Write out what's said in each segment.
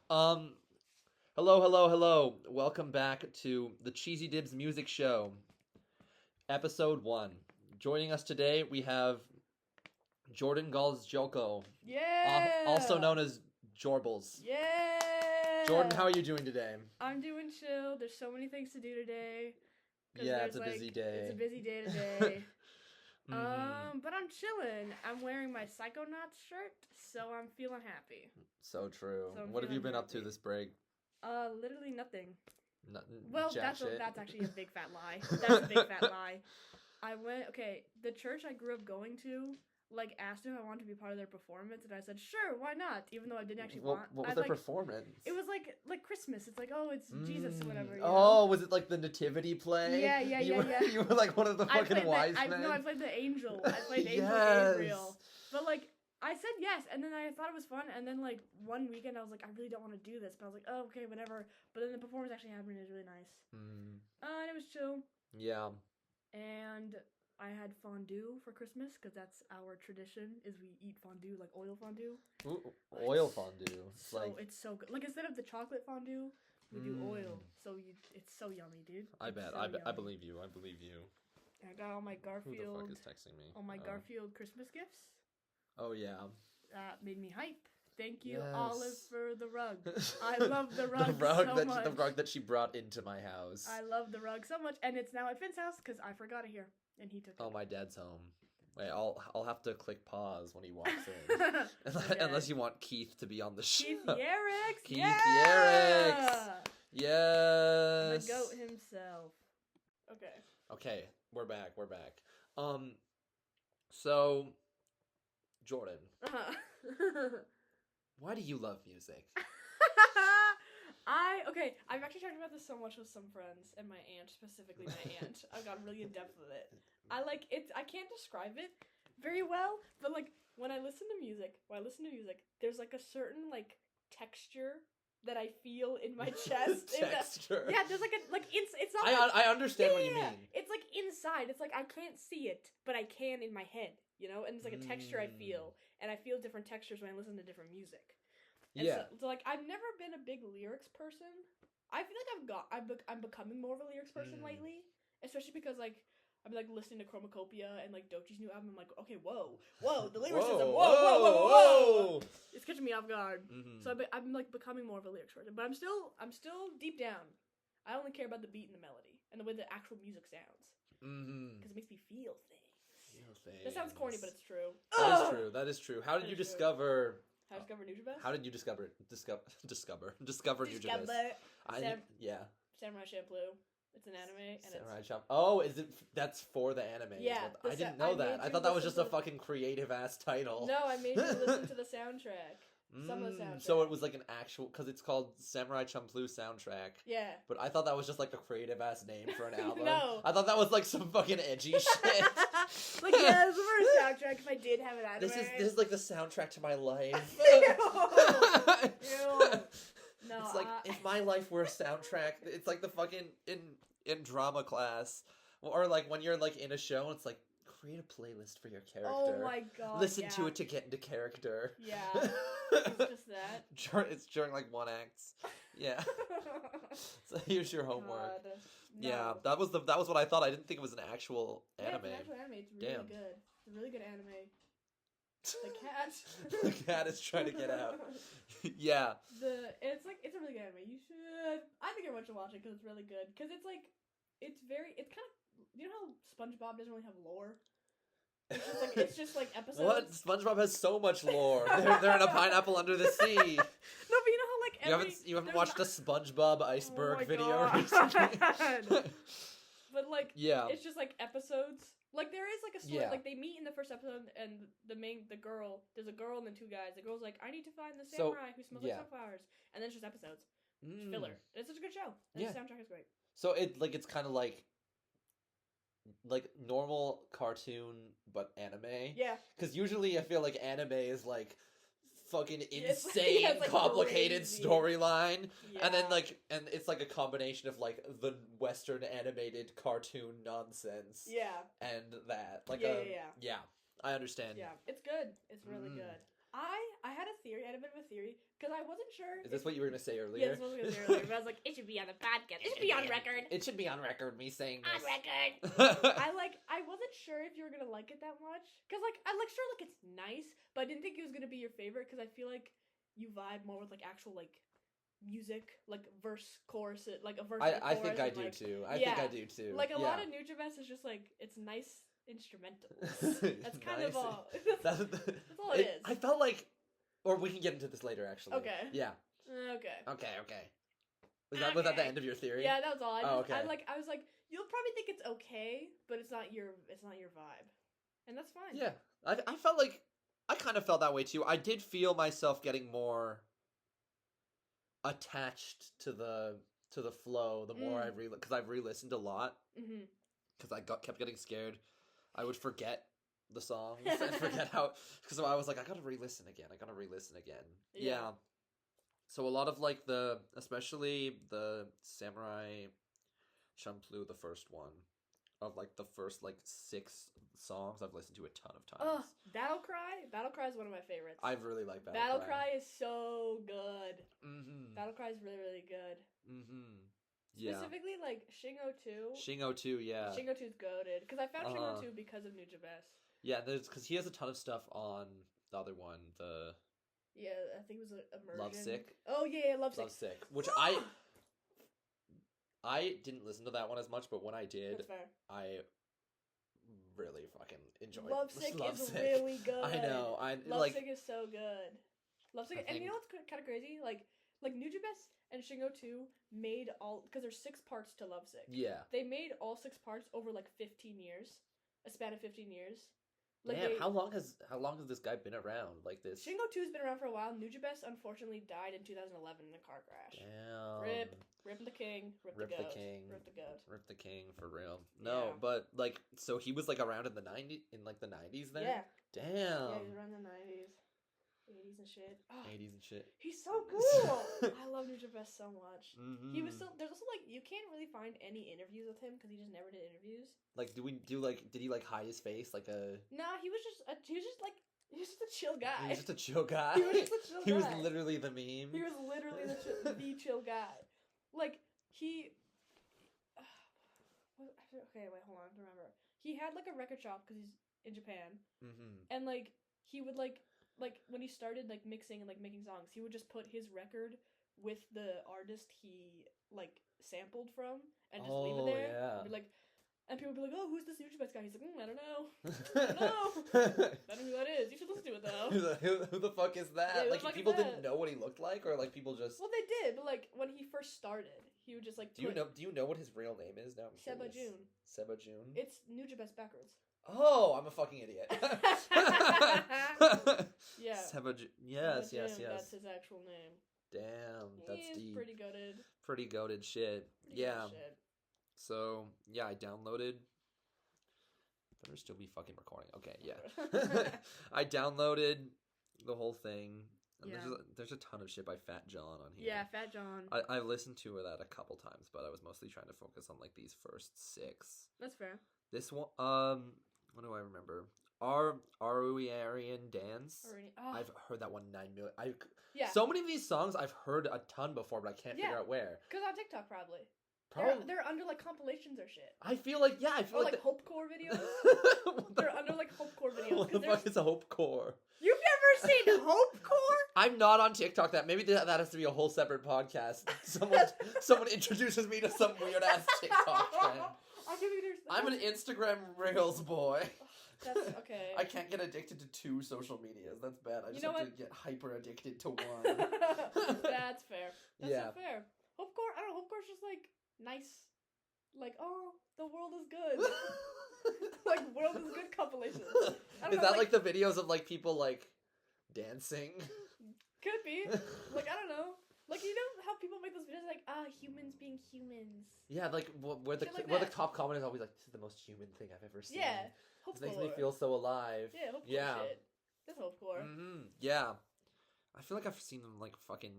Um, hello. Welcome back to the Cheesy Dibbs Music Show, Episode 1. Joining us today, we have Jordan Galsjoko, Yeah! also known as Jorbles. Yeah! Jordan, how are you doing today? I'm doing chill. There's so many things to do today. Yeah, it's a busy day. It's a busy day today. Mhm. But I'm chilling. I'm wearing my Psychonauts shirt, so I'm feeling happy. So true. So I'm What have you feeling been up to happy. this break? Literally nothing. Nothing. Well, jack that's shit. actually a big fat lie. That's a big fat lie. The church I grew up going to, asked if I wanted to be part of their performance, and I said, sure, why not? Even though I didn't actually want. What was their performance? It was like Christmas. It's like, oh, it's Jesus or whatever. You Oh, know? was it like the nativity play? Yeah. You were like one of the fucking wise men. No, I played the angel. I played Angel Yes. Gabriel. But I said yes, and then I thought it was fun, and then one weekend I was like, I really don't want to do this, but I was like, oh, okay, whatever. But then the performance actually happened, and it was really nice. And it was chill. Yeah. And I had fondue for Christmas, because that's our tradition, is we eat fondue, like oil fondue. Ooh, oil fondue. It's so good. Like, instead of the chocolate fondue, we do oil. So it's so yummy, dude. I It's bet. so I yummy. believe you. I believe you. I got all my Garfield. Who the fuck is texting me? All my Garfield Christmas gifts. Oh yeah. That made me hype. Thank you, Yes. Olive, for the rug. I love the rug much. The rug that she brought into my house. I love the rug so much, and it's now at Finn's house because I forgot it here, and he took it. Oh, my dad's home. Wait, I'll have to click pause when he walks in. Unless you want Keith to be on the show. Keith Yerricks. Keith yeah! Yerricks. Yes. The goat himself. Okay. Okay, we're back. So, Jordan, why do you love music? I've actually talked about this so much with some friends and my aunt, specifically my aunt. I've gotten really in depth with it. I can't describe it very well, but when I listen to music, there's a certain texture that I feel in my chest. Texture. Yeah, there's it's not. I understand what you mean. It's inside. It's I can't see it, but I can in my head, and it's a texture I feel, and I feel different textures when I listen to different music. And yeah. So I've never been a big lyrics person. I feel like I'm becoming more of a lyrics person lately, especially because I've been listening to Chromacopia and Doechie's new album. I'm like, okay, whoa, the lyricism, whoa. It's catching me off guard. Mm-hmm. So I'm becoming more of a lyrics person, but I'm still deep down, I only care about the beat and the melody and the way the actual music sounds, because it makes me feel things. That sounds corny, but it's true. That is true. How did you discover? How I discovered Nujabes? How did you discover Nujabes? Samurai Champloo. It's an anime, and Samurai Champloo. Oh, is it? That's for the anime. Yeah, I didn't know that. I thought that was just a fucking creative ass title. No, I made you listen to the soundtrack. Some of the soundtrack. So it was an actual, because it's called Samurai Champloo soundtrack. Yeah. But I thought that was just a creative ass name for an album. No. I thought that was some fucking edgy shit. This is the first soundtrack if I did have an anime. This is the soundtrack to my life. Ew. No, it's if my life were a soundtrack, it's the fucking in drama class, or when you're in a show and it's create a playlist for your character. Oh my god. Listen to it to get into character. Yeah. It's just that. It's during one act. Yeah. So here's your homework. God. No. Yeah, that was what I thought. I didn't think it was an actual anime. Yeah, it's an actual anime. It's really good. It's a really good anime. The cat. The cat is trying to get out. Yeah. It's a really good anime. You should. I think everyone should watch it because it's really good. Because it's kind of. You know how SpongeBob doesn't really have lore? It's just episodes. What? SpongeBob has so much lore. They're in a pineapple under the sea. No, but you know how you haven't watched a SpongeBob iceberg video God. recently? But yeah, it's just episodes. There is a story. Yeah. They meet in the first episode, and the girl. There's a girl and then two guys. The girl's I need to find the samurai who smells like sunflowers, and then it's just episodes. It's filler. It's such a good show. And the soundtrack is great. So it's kind of like normal cartoon but anime. Yeah. Because usually I feel anime is fucking insane, it's complicated crazy storyline, Yeah. and then and it's a combination of the Western animated cartoon nonsense. Yeah. And that Yeah. yeah, I understand. Yeah, it's good. It's really good. I had a theory. I had a bit of a theory because I wasn't sure. Is this what you were gonna say earlier? Yeah, this was what I was gonna say earlier. But I was like, it should be on the podcast. It should be on record. It should be on record. Me saying this. On record. I wasn't sure if you were gonna like it that much because I like sure like it's nice, but I didn't think it was gonna be your favorite because I feel like you vibe more with like actual like music, like verse, chorus, like a verse. I think I do too. I think I do too. Like a lot of Nujabes is just like it's nice instrumentals. That's kind of all. That's all it is. I felt like, or we can get into this later. Actually. Okay. Yeah. Okay. Okay. Was that the end of your theory? Yeah, that was all. Okay. I was like, you'll probably think it's okay, but it's not your vibe, and that's fine. Yeah, I felt like I kind of felt that way too. I did feel myself getting more attached to the flow the more I because I've re-listened a lot because I kept getting scared I would forget the songs and forget how because I was like I gotta re-listen again. Yeah. So a lot of like especially the Samurai Champloo, the first one of like the first like 6 songs I've listened to a ton of times. Battle Cry is one of my favorites. I really like Battle Cry is so good. Mm-hmm. Battle Cry is really, really good. Mm-hmm. Yeah. Specifically, like, Shingo 2. Shingo 2, yeah. Shingo 2's goated. Because I found Shingo 2 because of Nujabes. Yeah, because he has a ton of stuff on the other one, Yeah, I think it was Immersion. Lovesick. Oh, yeah, Lovesick. Lovesick, which I didn't listen to that one as much, but when I did, That's fair. I really fucking enjoyed Lovesick is really good. I know. Lovesick is so good. Lovesick, and you know what's kind of crazy? Like Nujabes and Shingo 2 made because there's 6 parts to Lovesick. Yeah. They made all 6 parts over like 15 years, a span of 15 years. Like Damn, how long has this guy been around like this? Shingo 2's been around for a while. Nujabes unfortunately died in 2011 in a car crash. Damn. Rip the king. Rip the goat. Rip the goat. Rip the king for real. No, but like, so he was like around in the 90s then. Yeah. Damn. Yeah, he was around the 90s. 80s and shit. Oh, 80s and shit. He's so cool. I love Nujabes so much. Mm-hmm. He was so. There's also like you can't really find any interviews with him because he just never did interviews. Like, did he like hide his face like a? Nah, he was just a chill guy. He was just a chill guy. He was just a chill guy. He was literally the meme. He was literally the chill guy. Like he. Okay, wait, hold on. Remember, he had like a record shop because he's in Japan, and like he would like when he started like mixing and like making songs, he would just put his record with the artist he like sampled from and just leave it there. Yeah. And be like, and people would be like, "Oh, who's this Nujabes guy?" He's like, "I don't know. I don't know. I don't know who that is. You should listen to it though." Who the fuck is that? Yeah, like people didn't know what he looked like, or like people just. Well, they did, but like when he first started, he would just like. Do you know what his real name is now? Seba June. Seba June. It's Nujabes backwards. Oh, I'm a fucking idiot. Yeah. Seba June. Yes. That's his actual name. Damn, that's deep. Pretty goated. Pretty goated shit. Yeah. So yeah, I downloaded. Better still be fucking recording. Okay, yeah. I downloaded the whole thing. And there's a ton of shit by Fat John on here. Yeah, Fat John. I listened to that a couple times, but I was mostly trying to focus on like these first 6. That's fair. This one, what do I remember? Aruarian Dance. I've heard that one 9 million. So many of these songs I've heard a ton before, but I can't figure out where. Because on TikTok, probably. They're under like compilations or shit. I feel like like hopecore videos. They're under like hopecore videos. What the fuck is a hopecore? You've never seen hopecore? I'm not on TikTok. Maybe that has to be a whole separate podcast. Someone introduces me to some weird ass TikTok trend. I'm an Instagram Reels boy. That's okay. I can't get addicted to 2 social medias. That's bad. I just have to get hyper addicted to 1. That's fair. That's so fair. Hopecore, I don't know, Hopecore's just like nice. Like, oh, the world is good. Like, world is good compilation. Is that like the videos of like people like dancing? Could be. Like, I don't know. Like, you know how people make those videos like, humans being humans. Yeah, like where the top comment is always like, this is the most human thing I've ever seen. Yeah, Hopecore. This makes me feel so alive. Yeah, Hopecore shit. That's Hopecore. Yeah. I feel like I've seen them like fucking...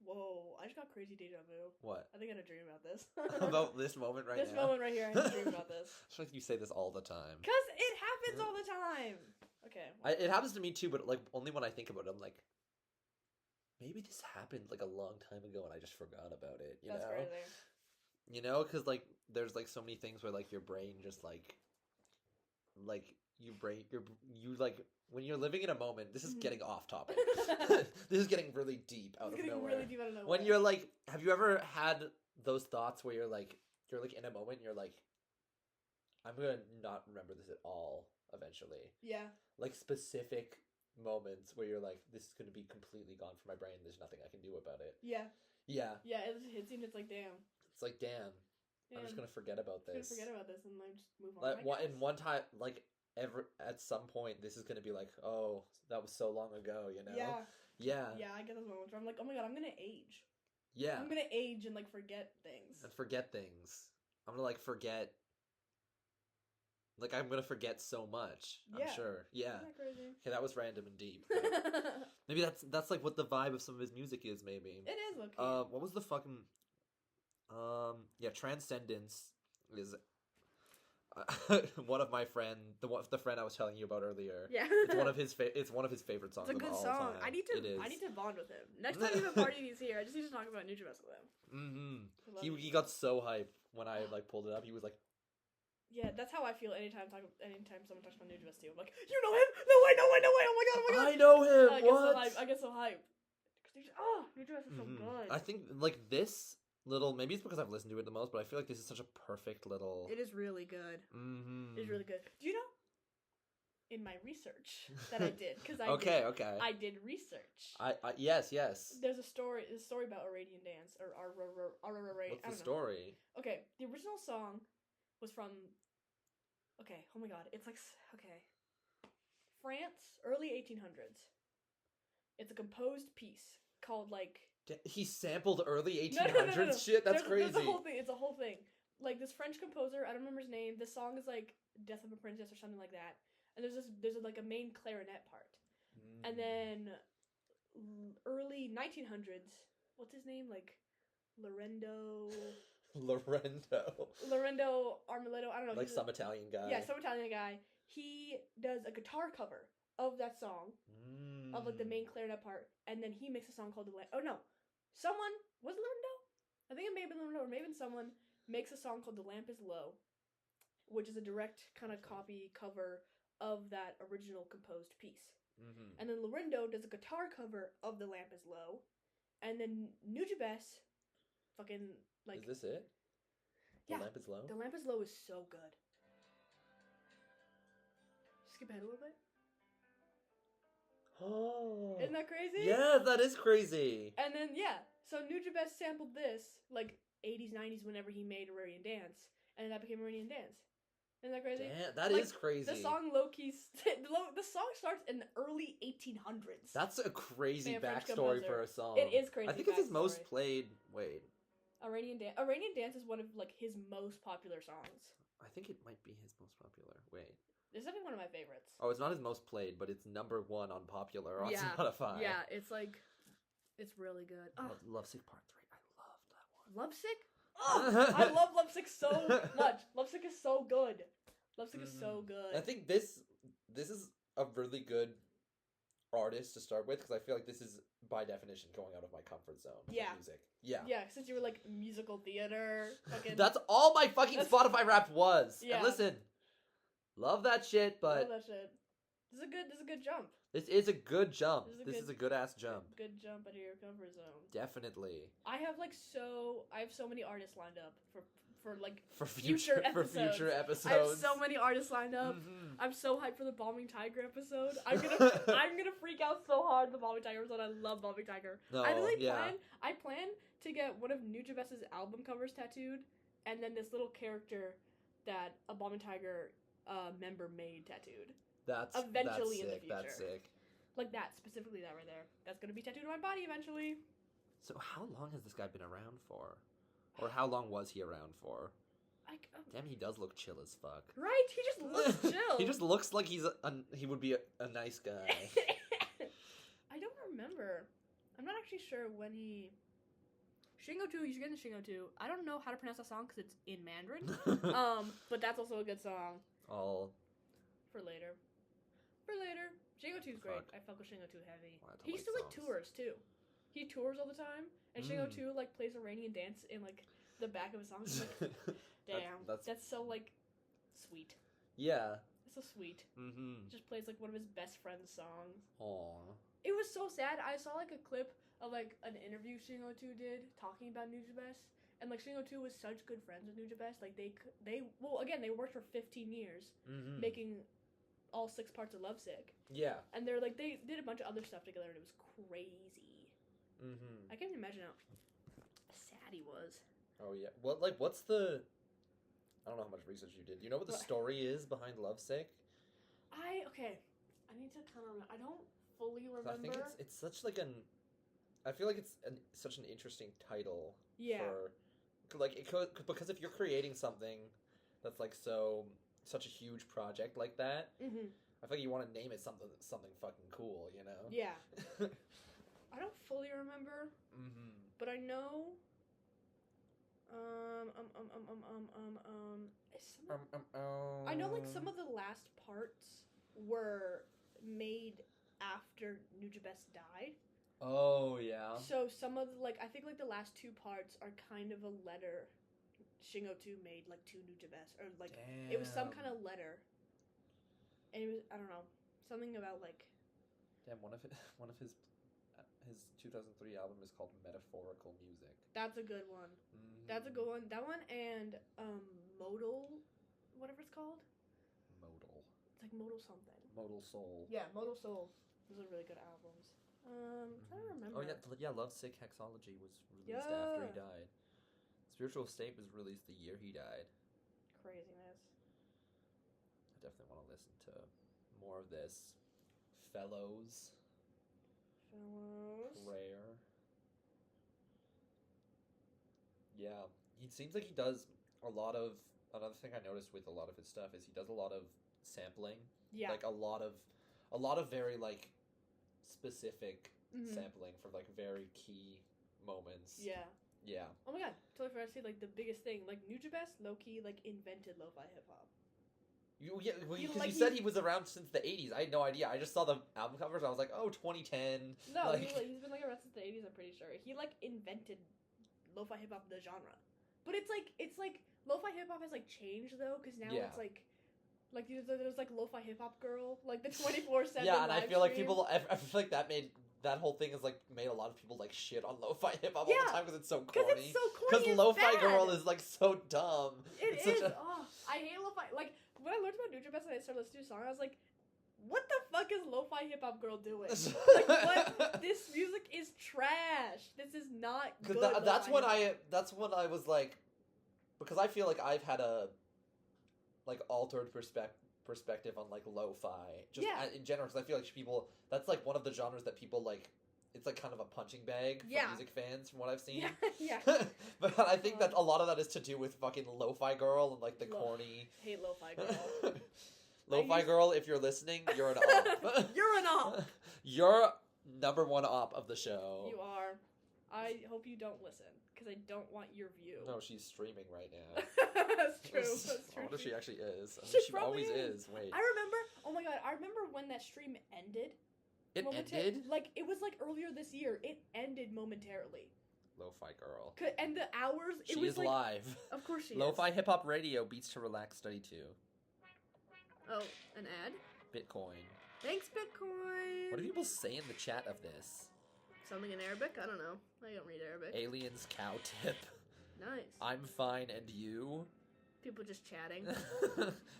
Whoa, I just got crazy deja vu. What? I think I had a dream about this. About this moment This moment right here, I had a dream about this. I feel like you say this all the time. Because it happens all the time. Okay. It happens to me too, but like only when I think about it, I'm like, maybe this happened like a long time ago and I just forgot about it. That's crazy. You know, because like there's like so many things where like your brain just like you like when you're living in a moment. This is getting off topic. This is getting really deep out of nowhere. Really deep out of nowhere. When you're like, have you ever had those thoughts where you're like in a moment, and you're like, I'm gonna not remember this at all eventually. Yeah. Like specific moments where you're like, this is gonna be completely gone from my brain. There's nothing I can do about it. Yeah. Yeah. Yeah. It seems it's like damn. It's like damn. I'm just gonna forget about this. Forget about this and like just move on. Like one time, like at some point, this is gonna be like, oh, that was so long ago, you know? Yeah. Yeah. Yeah, I get those moments where I'm like, oh my god, I'm gonna age. Yeah. I'm gonna age and like forget things. And forget things. I'm gonna like forget. Like I'm gonna forget so much. Yeah. I'm sure. Yeah. Isn't that crazy? Okay, that was random and deep. Maybe that's like what the vibe of some of his music is. Maybe it is. Okay. What was the fucking? Yeah, Transcendence is one of my friend, the friend I was telling you about earlier. Yeah. It's one of his favorite songs. It's a good of all song. Time. I need to bond with him. Next time you have a party and he's here, I just need to talk about Nujabes with him. Mm-hmm. He got so hyped when I like pulled it up. He was like, yeah, that's how I feel anytime someone talks about Nujabes too. I'm like, you know him? No way, no way, no way! Oh my god! I know him. I get so hyped. Nujabes is so good. I think like this little, maybe it's because I've listened to it the most, but I feel like this is such a perfect little. It is really good. Mm-hmm. It's really good. Do you know? In my research that I did, because okay. I did research. Yes. There's a story about Iranian dance or What's the story? Okay, the original song was from. Okay, oh my god, it's like France, early 1800s. It's a composed piece called like. He sampled early 1800s no. shit? That's crazy. There's a whole thing. It's a whole thing. Like this French composer, I don't remember his name. The song is like Death of a Princess or something like that. And there's like a main clarinet part. And then early 1900s, what's his name? Like Lorenzo Armiletto, I don't know. Like some Italian guy. Yeah, some Italian guy. He does a guitar cover of that song. Of like the main clarinet part, and then he makes a song called "The Lamp." Oh no, someone was it Lorenzo? I think it may have been Lorenzo, or maybe someone makes a song called "The Lamp Is Low," which is a direct kind of copy cover of that original composed piece. Mm-hmm. And then Lorenzo does a guitar cover of "The Lamp Is Low," and then Nujabes, fucking like. Is this it? The Lamp Is Low. The Lamp Is Low is so good. Skip ahead a little bit. Oh. Isn't that crazy? Yeah, that is crazy. And then, so Nujabes sampled this, like, 80s, 90s, whenever he made Iranian Dance, and that became Iranian Dance. Isn't that crazy? Damn, that is crazy. The song low-key, the song starts in the early 1800s. That's a crazy backstory for a song. It is crazy. I think it's his most played, Iranian Dance is one of, like, his most popular songs. I think it might be his most popular. This is definitely one of my favorites. Oh, it's not his most played, but it's number one on popular on Spotify. Yeah, it's like, it's really good. Lovesick Part 3. I love that one. Lovesick? Oh, I love Lovesick so much. Lovesick is so good. Lovesick is so good. I think this is a really good artist to start with, because I feel like this is, by definition, going out of my comfort zone. Yeah. Music. Yeah. Yeah, since you were like musical theater. Fucking... That's all my fucking Spotify rap was. Yeah. And listen. Love that shit, but love that shit. This is a good jump. This is a good jump. This is a good ass jump. Good jump out of your comfort zone. Definitely. I have so many artists lined up for future episodes. For future episodes. I have so many artists lined up. Mm-hmm. I'm so hyped for the Bombing Tiger episode. I'm gonna freak out so hard in the Bombing Tiger episode. I love Bombing Tiger. No, I plan to get one of Nujabes' album covers tattooed, and then this little character that a Bombing Tiger member made tattooed. That's eventually in the future. That's sick. Like that, specifically that right there. That's gonna be tattooed on my body eventually. So how long has this guy been around for? Or how long was he around for? Damn, he does look chill as fuck. Right? He just looks chill. He just looks like he would be a nice guy. I don't remember. I'm not actually sure when he... Shingo 2, you should get into Shingo 2. I don't know how to pronounce that song because it's in Mandarin. But that's also a good song. All... For later. For later. Shingo 2's great. Fuck. I fuck with Shingo 2 heavy. Well, I don't He like still like songs. tours too. He tours all the time, and Shingo Mm. 2 like plays Iranian dance in like the back of his songs. I'm like, damn, that's so like sweet. Yeah. It's so sweet. Mm-hmm. Just plays like one of his best friend's songs. Aww. It was so sad. I saw like a clip of like an interview Shingo 2 did talking about Nujabes, and like Shingo 2 was such good friends with Nujabes. Like they worked for 15 years Mm-hmm. making all 6 parts of Lovesick, Yeah. and they're like they did a bunch of other stuff together, and it was crazy. Mm-hmm. I can't even imagine how sad he was. Oh yeah. What's the? I don't know how much research you did. Do you know what the What? story is behind Lovesick? I need to kind of remember. I don't fully 'Cause remember. I think it's such like an. I feel like it's such an interesting title. Yeah. For, like it could, because if you're creating something that's like such a huge project like that, Mm-hmm. I feel like you want to name it something fucking cool, you know? Yeah. I don't fully remember, Mm-hmm. but I know. I know like some of the last parts were made after Nujabes died. Oh yeah. So some of the, like I think like the last 2 parts are kind of a letter Shingo 2 made like to Nujabes, or like it was some kind of letter. And it was, I don't know, something about like Damn, one of his 2003 album is called Metaphorical Music. that's a good one. Mm-hmm. That's a good one. That one and Modal, whatever it's called. Modal. It's like Modal something. Modal Soul. Yeah, Modal Soul. Those are really good albums. I don't remember. Oh yeah, Lovesick Hexology was released after he Yeah. died. Spiritual State was released the year he died. Craziness. I definitely want to listen to more of this. Fellows. Prayer. Yeah, he seems like he does a lot of. Another thing I noticed with a lot of his stuff is he does a lot of sampling. Yeah. Like a lot of very like specific Mhm. sampling for like very key moments. Yeah. Yeah. Oh my god, totally forgot to say like the biggest thing. Like Nujabes low-key like invented lo-fi hip hop. Because He- you like, said he- he was around since the 80s. I had no idea. I just saw the album covers. I was like, oh, 2010. No, Like- he's been like around since the 80s, I'm pretty sure. He like invented lo-fi hip hop, the genre. But it's like lo-fi hip hop has like changed though, because now Yeah. it's like there's like lo-fi hip hop girl, like the 24/7. Yeah, and I live feel like stream. I feel like that whole thing has like made a lot of people like shit on lo-fi hip hop all Yeah, the time because it's so Because corny. it's so corny. Because and lo-fi bad. girl is like so dumb. It's such is. a- Oh, I hate lo-fi. Like when I learned about Nujabes and I started listening to a song, I was like, "What the fuck is lo-fi hip hop girl doing? Like what? This music is trash. This is not good." That's lo-fi when hip-hop." that's when I was like, because I feel like I've had a like altered perspective on like lo-fi just Yeah. in general, because I feel like people, that's like one of the genres that people like. It's like kind of a punching bag for Yeah. music fans, from what I've seen. Yeah, yeah. But I think that a lot of that is to do with fucking lo-fi girl and like the Lo- corny. Hate lo-fi girl. Lo-fi used- girl, if you're listening, you're an op. You're an op. You're number one op of the show. You are. I hope you don't listen because I don't want your view. No, she's streaming right now. That's true. That's true. I wonder if she actually is. I mean, She she probably always is. is. Wait. I remember. Oh my god! I remember when that stream ended. It ended? Like it was like earlier this year. It ended momentarily. Lo-fi girl. And the hours. She it was is like, live. Of course she Lo-fi is. hip hop radio beats to relax study 2. Oh, an ad. Bitcoin. Thanks, Bitcoin. What do people say in the chat of this? Something in Arabic? I don't know. I don't read Arabic. Aliens cow tip. Nice. I'm fine and you? People just chatting.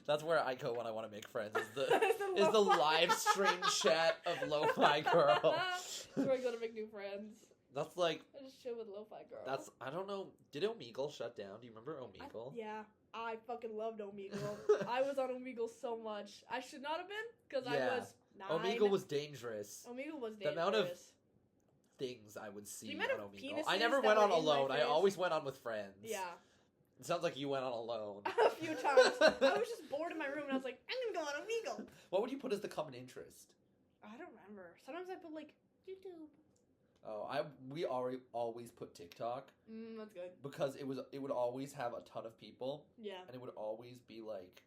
That's where I go when I want to make friends. Is the It's is the lo-fi. live stream chat of Lo-Fi Girl. That's where I go to make new friends. That's like I just chill with Lo-Fi Girl. that's I don't know. Did Omegle shut down? Do you remember Omegle? Yeah, I fucking loved Omegle. I was on Omegle so much. I should not have been because Yeah. I was 9. Omegle was dangerous. Omegle was The dangerous. amount of things I would see The on amount of Omegle. I penises never that went were on in my alone. I face. always went on with friends. Yeah. It sounds like you went on alone. A few times. I was just bored in my room and I was like, I'm gonna go on Omegle. What would you put as the common interest? I don't remember. Sometimes I put like YouTube. Oh, we always put TikTok That's good. because it would always have a ton of people, Yeah. and it would always be like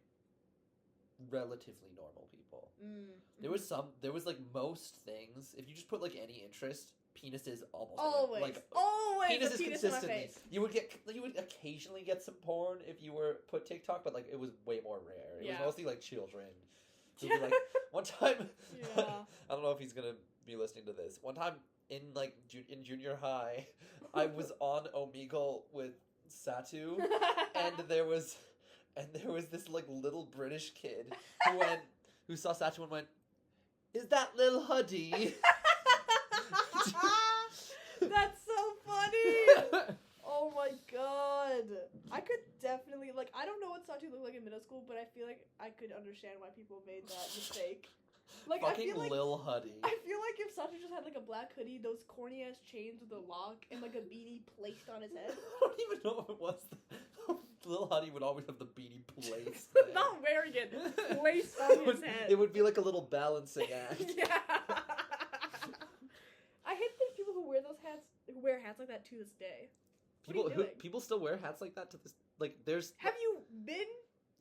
relatively normal people. Mm. There was like most things. If you just put like any interest, penis is almost Always. like Always penis a is penis in my consistently. face. You would occasionally get some porn if you were put TikTok, but like it was way more rare. It was Yeah. mostly like children. Who'd be like one time. Yeah. I don't know if he's gonna be listening to this. One time in like in junior high, I was on Omegle with Satu, and there was this like little British kid who saw Satu and went, "Is that Lil Huddy?" That's so funny. Oh my god. I could definitely, like, I don't know what Satu looked like in middle school, but I feel like I could understand why people made that mistake. Like, Fucking I feel like Lil Huddy. I feel like if Satu just had like a black hoodie, those corny ass chains with a lock, and like a beanie placed on his head. I don't even know what it was. Lil Huddy would always have the beanie placed there. Not wearing it, placed on his head. It would be like a little balancing act. Yeah. I hate the people who wear those hats, who wear hats like that to this day. People still wear hats like that to this. Like, there's. Have you been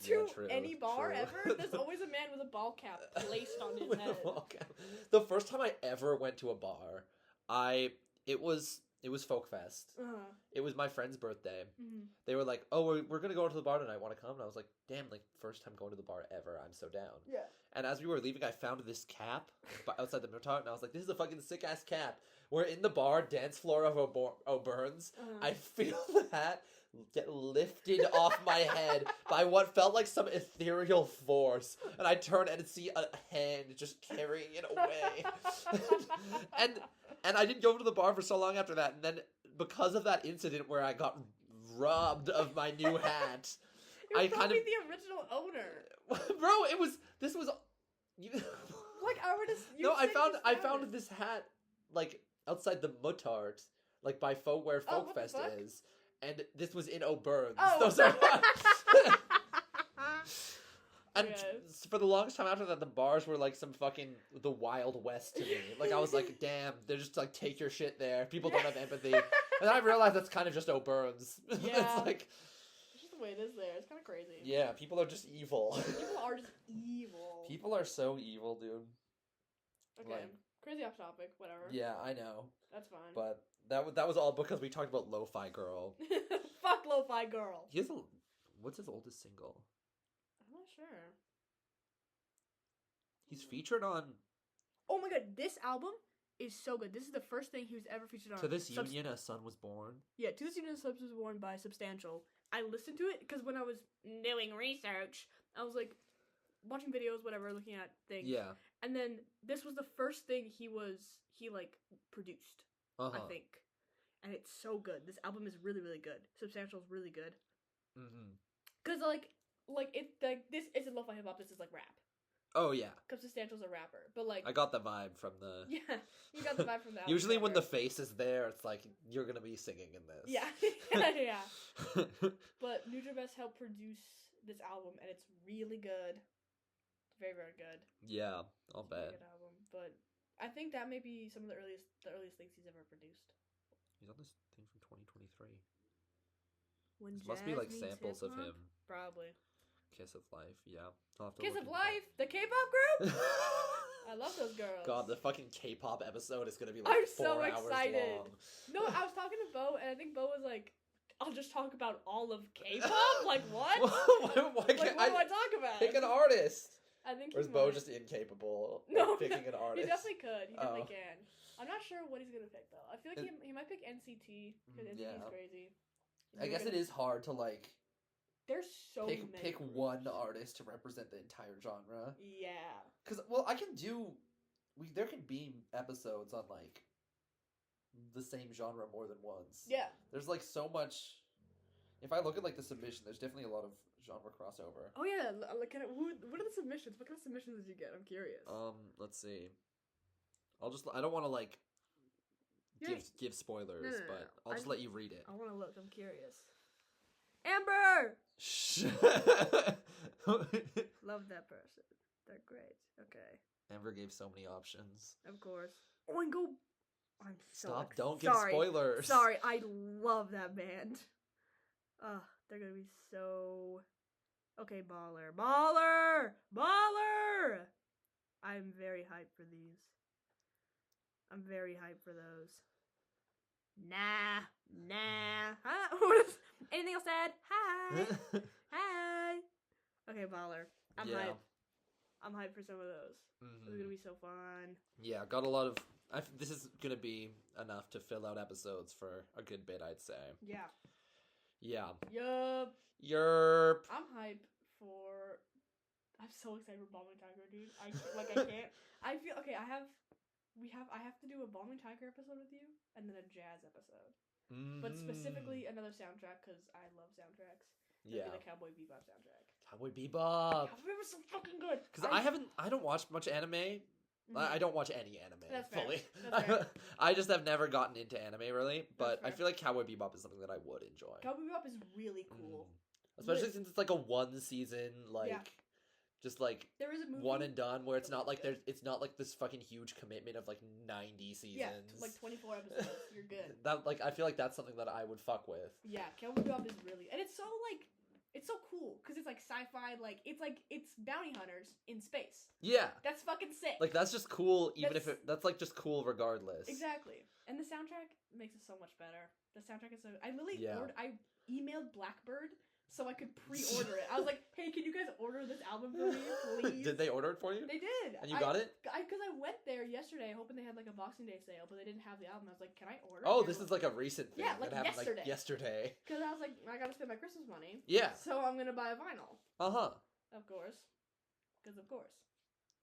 to Yeah, true, any bar true. ever? There's always a man with a ball cap placed on his With head. a ball cap. The first time I ever went to a bar, it was Folk Fest. Uh-huh. It was my friend's birthday. Mm-hmm. They were like, "Oh, we're gonna go to the bar tonight. Want to come?" And I was like, "Damn, like first time going to the bar ever. I'm so down." Yeah. And as we were leaving, I found this cap outside the Minotaur, and I was like, "This is a fucking sick ass cap." We're in the bar dance floor of O'Byrne's. Uh-huh. I feel the hat get lifted off my head by what felt like some ethereal force, and I turn and see a hand just carrying it away. and I didn't go to the bar for so long after that, and then because of that incident where I got robbed of my new hat, It was I kind probably of the original owner. bro, this was Like I would have. no, I found this hat like outside the Mutart, like by where Folk what the Fest fuck? is, and this was in O'Byrne's. Oh. Those are and Yes. for the longest time after that, the bars were like some fucking the Wild West to me. Like I was like, damn, they're just like take your shit there. People don't have empathy, and then I realized that's kind of just O'Byrne's. Yeah. It's like. It's just the way it is there. It's kind of crazy. Yeah, people are just evil. People are just evil. People are so evil, dude. Okay. like- Crazy off topic. Whatever. Yeah, I know. That's fine. But that was all because we talked about Lo-Fi Girl. Fuck Lo-Fi Girl. He has what's his oldest single? I'm not sure. He's featured on Oh my god, this album is so good. This is the first thing he was ever featured on. To This Union a Son Was Born. Yeah, To This Union, a Son Was Born by Substantial. I listened to it because when I was doing research, I was like watching videos, whatever, looking at things. Yeah. And then this was the first thing he like produced, Uh-huh. I think. And it's so good. This album is really, really good. Substantial is really good. Mm-hmm. Cause like this isn't lo-fi hip hop. This is like rap. Oh yeah. Cause Substantial's a rapper, but like I got the vibe from the yeah, you got the vibe from that. Usually when the face is there, it's like you're gonna be singing in this. yeah, yeah. But Nujabes helped produce this album, and it's really good. It's very, very good. Yeah, I'll It's a really bet. good album, but I think that may be some of the earliest things he's ever produced. He's on this thing from 2023. When This must be jazz like meets samples of hip-hop? him. Probably. Kiss of Life, yeah. I'll have to Kiss look of into Life, the K-pop group. that. I love those girls. God, the fucking K-pop episode is gonna be like I'm 4 so hours excited. long. No, I was talking to Bo, and I think Bo was like, "I'll just talk about all of K-pop." Like what? why Like can't what do I talk about? pick an artist? I think. Or is he Bo might. just incapable No, of picking an artist? He definitely could. He definitely Oh. can. I'm not sure what he's gonna pick though. I feel like he might pick NCT because NCT is Yeah. crazy. I guess it is hard to like There's so many. pick one artist to represent the entire genre. Yeah. Because well, I can do. There can be episodes on like the same genre more than once. Yeah. There's like so much. If I look at like the submission, there's definitely a lot of genre crossover. Oh yeah. Like, what are the submissions? What kind of submissions did you get? I'm curious. Let's see. I don't want to like Yeah. give spoilers, No. but I'll just let you read it. I want to look. I'm curious. Amber. Shh. Love that person. They're great. Okay. Amber gave so many options. Of course. Oh, and go. I'm so Stop! Don't give sorry. spoilers. Sorry, I love that band. They're gonna be so Okay, baller. Baller! Baller! I'm very hyped for these. I'm very hyped for those. Nah. Huh? Anything else to add? Hi. Hi. Okay, baller. I'm hyped. I'm hyped for some of those. Mm-hmm. It's gonna be so fun. Yeah, got a lot of... this is gonna be enough to fill out episodes for a good bit, I'd say. Yeah. Yeah. Yup. Yerp. I'm hyped for... I'm so excited for Bombing Tiger, dude. I can't. I feel... Okay, I have to do a Bombing Tiger episode with you, and then a jazz episode. Mm-hmm. But specifically another soundtrack, because I love soundtracks. Yeah. The Cowboy Bebop soundtrack. Cowboy Bebop. Cowboy Bebop was so fucking good. Because I don't watch much anime. Mhm. I don't watch any anime. That's fair. Fully. That's fair. I just have never gotten into anime really, but That's I fair. feel like Cowboy Bebop is something that I would enjoy. Cowboy Bebop is really cool. Especially since it's like a one season, like just like there is a movie one and done, where it's not like good. it's not like this fucking huge commitment of like 90 seasons. Yeah, like 24 episodes. You're good. That like I feel like that's something that I would fuck with. Yeah, Cowboy Bebop is really, and it's so like. It's so cool because it's like sci-fi, like it's bounty hunters in space. Yeah, that's fucking sick. Like that's just cool, even if that's like just cool regardless. Exactly, and the soundtrack makes it so much better. The soundtrack is so. I literally I emailed Blackbird so I could pre-order it. I was like, hey, can you guys order this album for me, please? Did they order it for you? They did. And you got it? Because I went there yesterday hoping they had like a Boxing Day sale, but they didn't have the album. I was like, can I order it? Oh, this is like a recent thing. Yeah, like that happened yesterday. like yesterday. Because I was like, I gotta spend my Christmas money. Yeah. So I'm gonna buy a vinyl. Uh-huh. Of course. Because of course.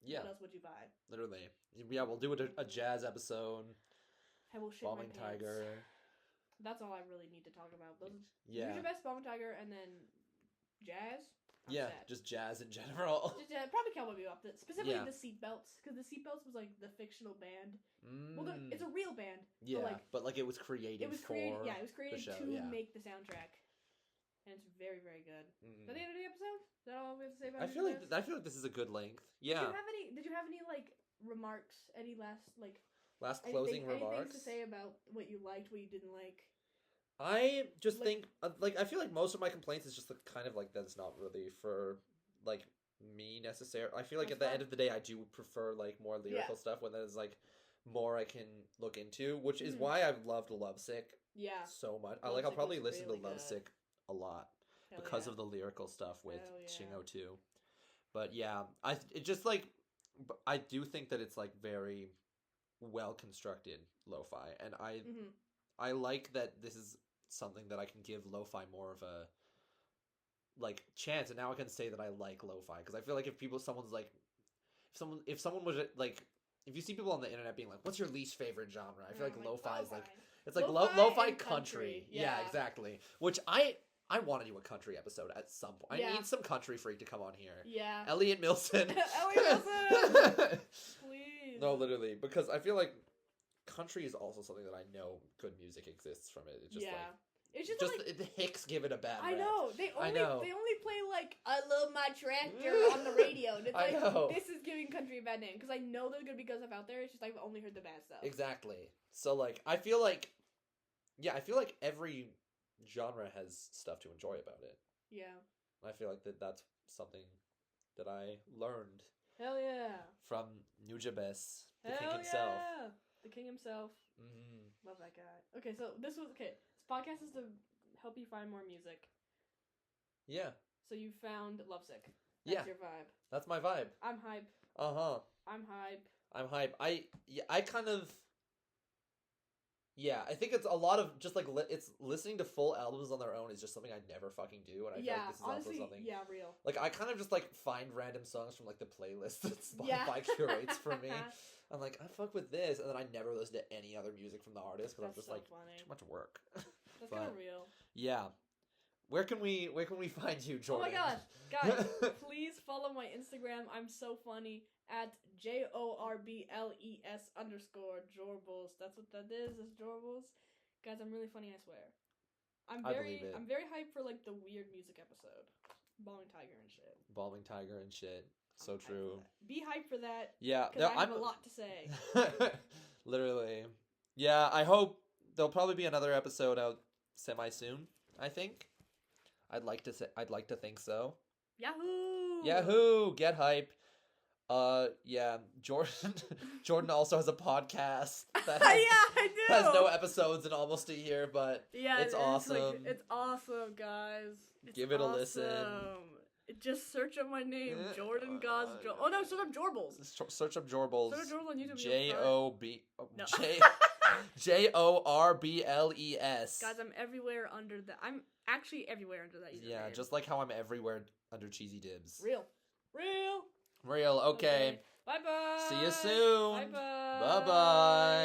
Yeah. What else would you buy? Literally. Yeah, we'll do a jazz episode. I will shit Bombing my pants. Tiger. That's all I really need to talk about. Those Yeah. Nujabes, Bombing Tiger, and then jazz. Just jazz in general. Probably Cowboy Bebop. Specifically Yeah. the Seatbelts, because the Seatbelts was like the fictional band. Mm. Well, it's a real band. Yeah, but like it was created. It was created. Yeah, it was created show, to make the soundtrack, and it's very, very good. Is that the end of the episode? Is that all we have to say about it? I feel like this is a good length. Yeah. Did you have any like remarks? Any last closing remarks? Anything to say about what you liked, what you didn't like? I just think I feel like most of my complaints is just like, kind of like that's not really for like me necessarily. I feel like at the end of the day I do prefer like more lyrical stuff when there's like more I can look into, which is why I've loved Lovesick so much. I'll probably listen to Lovesick a lot because of the lyrical stuff with Shingo too. But yeah, it just like I do think that it's like very well constructed lo-fi, and I like that this is something that I can give lo-fi more of a like chance, and now I can say that I like lo-fi because I feel like if someone's like if someone was like if you see people on the internet being like, what's your least favorite genre, I feel like lo-fi is like it's like lo-fi country. Yeah, exactly, which I want to do a country episode at some point. I need some country freak to come on here. Yeah, Elliot Milson. Elliot Milson, please. No, literally, because I feel like country is also something that I know good music exists from it. It's just like it's just like the Hicks give it a bad I rap. know they only play like I love my tractor on the radio, and it's like this is giving country a bad name because I know there's gonna be good stuff out there. It's just I've only heard the bad stuff. Exactly. So like I feel like every genre has stuff to enjoy about it. Yeah. I feel like that's something that I learned. Hell yeah. From Nujabes, the king himself. The king himself. Love that guy. Okay, so this podcast is to help you find more music. Yeah. So you found Lovesick. That's your vibe. That's my vibe. I'm hype. I'm hype. I kind of... Yeah, I think it's a lot of just like it's listening to full albums on their own is just something I never fucking do, and I feel like this is honestly, also something. Yeah, real. Like I kind of just like find random songs from like the playlist that Spotify curates for me. I'm like, I fuck with this, and then I never listen to any other music from the artist because I'm just so like funny. Too much work. That's kind of real. Yeah. Where can we find you, Jordan? Oh my gosh, guys, please follow my Instagram. I'm so funny at JORBLES_Jorbles. That's what that is. It's Jorbles. Guys, I'm really funny. I swear. I'm very hyped for like the weird music episode, Balling Tiger and shit. So true. Be hyped for that. Yeah, I have a lot to say. Literally. Yeah, I hope there'll probably be another episode out semi soon. I think. I'd like to think so. Yahoo! Yahoo! Get hype. Yeah, Jordan also has a podcast that has, I do. has no episodes in almost a year, but Yeah, it's awesome. It's awesome, guys. It's Give it a awesome. listen. Just search up my name, Jordan Gauze. Oh no, search up Jorbles. Search up Jorbles. Search up Jorbles on YouTube. J-O-B... No. Jorbles. Guys, I'm everywhere under that. I'm actually everywhere under that username. Yeah, just like how I'm everywhere under Cheesy Dibbs. Real. Real, okay. Bye-bye. See you soon. Bye-bye. Bye-bye.